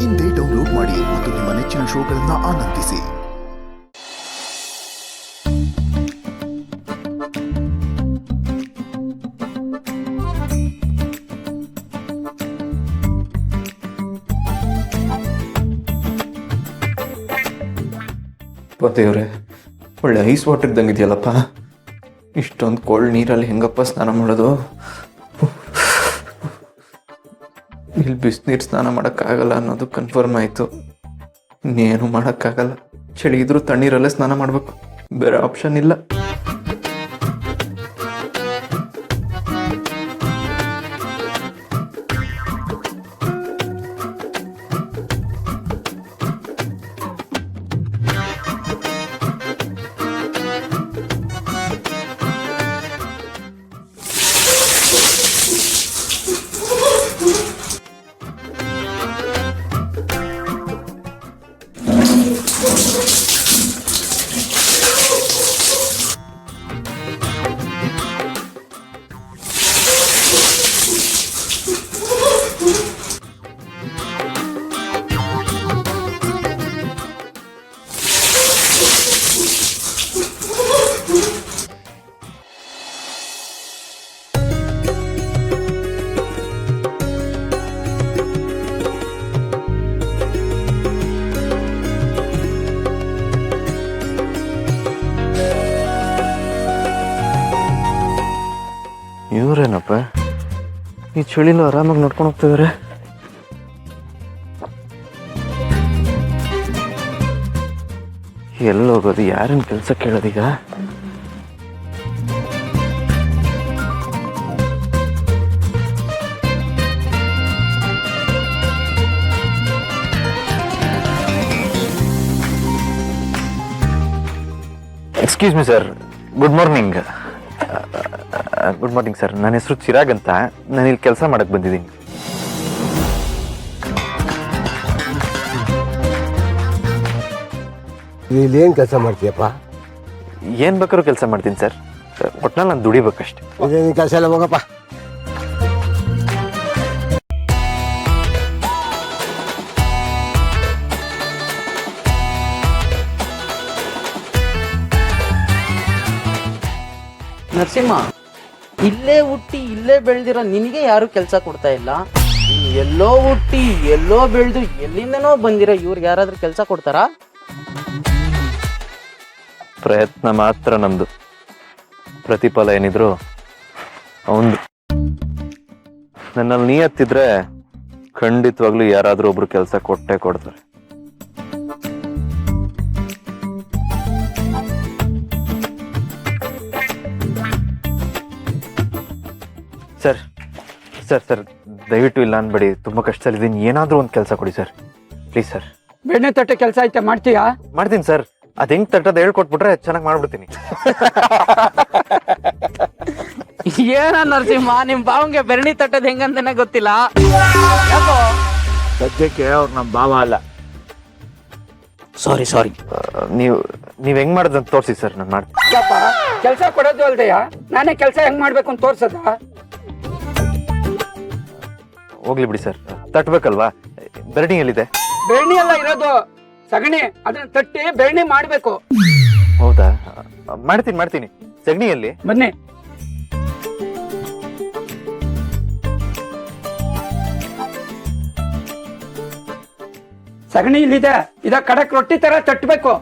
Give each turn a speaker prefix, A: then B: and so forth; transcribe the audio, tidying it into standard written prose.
A: ಇಂದೇ ಡೌನ್ಲೋಡ್ ಮಾಡಿ ಮತ್ತು ನಿಮ್ಮ ನೆಚ್ಚಿನ ಶೋಗಳನ್ನು ಆನಂದಿಸಿ.
B: ದೇವ್ರೆ, ಒಳ್ಳೆ ಐಸ್ ವಾಟರ್ ಇದ್ದಂಗೆ ಇದೆಯಲ್ಲಪ್ಪ. ಇಷ್ಟೊಂದು ಕೋಲ್ಡ್ ನೀರಲ್ಲಿ ಹೆಂಗಪ್ಪ ಸ್ನಾನ ಮಾಡೋದು? ಇಲ್ಲಿ ಬಿಸಿನೀರು ಸ್ನಾನ ಮಾಡೋಕ್ಕಾಗಲ್ಲ ಅನ್ನೋದು ಕನ್ಫರ್ಮ್ ಆಯಿತು. ಇನ್ನೇನು ಮಾಡೋಕ್ಕಾಗಲ್ಲ. ಚಳಿ ಇದ್ರೂ ತಣ್ಣೀರಲ್ಲೇ ಸ್ನಾನ ಮಾಡಬೇಕು, ಬೇರೆ ಆಪ್ಷನ್ ಇಲ್ಲ. ಇವ್ರೇನಪ್ಪ ಈ ಚಳಿಲೂ ಆರಾಮಾಗಿ ನೋಡ್ಕೊಂಡು ಹೋಗ್ತಿದಾರೆ. ಎಲ್ಲಿ ಹೋಗೋದು, ಯಾರನ್ನ ಕೆಲಸ ಕೇಳೋದೀಗ? Excuse me sir, good morning. Good morning sir, ನನ್ನ ಹೆಸರು ಚಿರಾಗ್ ಅಂತ. ನಾನು ಇಲ್ಲಿ ಕೆಲಸ ಮಾಡಕ್ಕೆ ಬಂದಿದ್ದೀನಿ.
C: ಇಲ್ಲಿ ಏನು ಕೆಲಸ ಮಾಡ್ತೀಯಪ್ಪ?
B: ಏನು ಬೇಕಾದ್ರೂ ಕೆಲಸ ಮಾಡ್ತೀನಿ ಸರ್, ಒಟ್ನಲ್ಲಿ ನಾನು ದುಡಿಬೇಕಷ್ಟೆ.
C: ಇದೇನು ಕೆಲಸ ಎಲ್ಲ ಹೋಗಪ್ಪ.
D: ನರಸಿಂಹ, ಇಲ್ಲೇ ಹುಟ್ಟಿ ಇಲ್ಲೇ ಬೆಳೆದಿರೋ ನಿನಗೆ ಯಾರು ಕೆಲಸ ಕೊಡ್ತಾ ಇಲ್ಲ. ಎಲ್ಲೋ ಹುಟ್ಟಿ ಎಲ್ಲೋ ಬೆಳೆದು ಎಲ್ಲಿಂದನೋ ಬಂದಿರೋ ಇವ್ರಿಗೆ ಯಾರಾದ್ರೂ ಕೆಲಸ ಕೊಡ್ತಾರಾ?
B: ಪ್ರಯತ್ನ ಮಾತ್ರ ನಮ್ದು, ಪ್ರತಿಫಲ ಏನಿದ್ರು ಅವಂದು. ನನ್ನಲ್ಲಿ ನೀಯತ್ತಿದ್ರೆ ಖಂಡಿತವಾಗ್ಲೂ ಯಾರಾದ್ರೂ ಒಬ್ರು ಕೆಲಸ ಕೊಟ್ಟೇ ಕೊಡ್ತಾರೆ. ಸರ್ ಸರ್ ಸರ್ ದಯವಿಟ್ಟು ಇಲ್ಲ ಅನ್ಬೇಡಿ, ತುಂಬ ಕಷ್ಟದಲ್ಲಿದ್ದೀನಿ. ಏನಾದರೂ ಒಂದು ಕೆಲಸ ಕೊಡಿ ಸರ್, ಪ್ಲೀಸ್ ಸರ್.
E: ಬೆಣ್ಣೆ ತಟ್ಟೆ ಕೆಲಸ ಐತೆ, ಮಾಡ್ತೀಯಾ?
B: ಮಾಡ್ತೀನಿ ಸರ್. ಅದು ಹೆಂಗೆ ತಟ್ಟೋದು ಹೇಳ್ಕೊಟ್ಬಿಟ್ರೆ ಚೆನ್ನಾಗಿ ಮಾಡ್ಬಿಡ್ತೀನಿ.
D: ಏನ ನರಸಿಂಹ, ನಿಮ್ ಬಾವಂಗೆ ಬೆರಣಿ ತಟ್ಟದ್ ಹೆಂಗಂತಾನೆ ಗೊತ್ತಿಲ್ಲ. ಯಾಕೋ?
C: ಸದ್ಯಕ್ಕೆ ಅವ್ರು ನಮ್ಮ ಭಾವ ಅಲ್ಲ.
D: ಸಾರಿ.
B: ನೀವು ಹೆಂಗ್ ಮಾಡೋದಂತ ತೋರಿಸಿ ಸರ್, ನಾನು ಮಾಡ್ತೀನಿ.
E: ಕೆಲಸ ಕೊಡೋದು ಅಲ್ದೆಯಾ, ನಾನೇ ಕೆಲಸ ಹೆಂಗ್ ಮಾಡ್ಬೇಕು ಅಂತ ತೋರ್ಸದ?
B: ಹೋಗ್ಲಿ ಬಿಡಿ ಸರ್, ತಟ್ಬೇಕಲ್ವಾ? ಬೆರಣಿ ಎಲ್ಲಿದೆ?
E: ಬೆಣ್ಣೆ ಎಲ್ಲ ಇರೋದು ಸಗಣಿ, ಅದನ್ನ ತಟ್ಟಿ ಬೆಣ್ಣೆ ಮಾಡ್ಬೇಕು.
B: ಹೌದಾ, ಮಾಡ್ತೀನಿ. ಸಗಣಿಯಲ್ಲಿ
E: ಬನ್ನಿ. ಸಗಣಿ ಇಲ್ಲಿದೆ, ಇದ ಕಡಕ್ ರೊಟ್ಟಿ ತರ ತಟ್ಟಬೇಕು.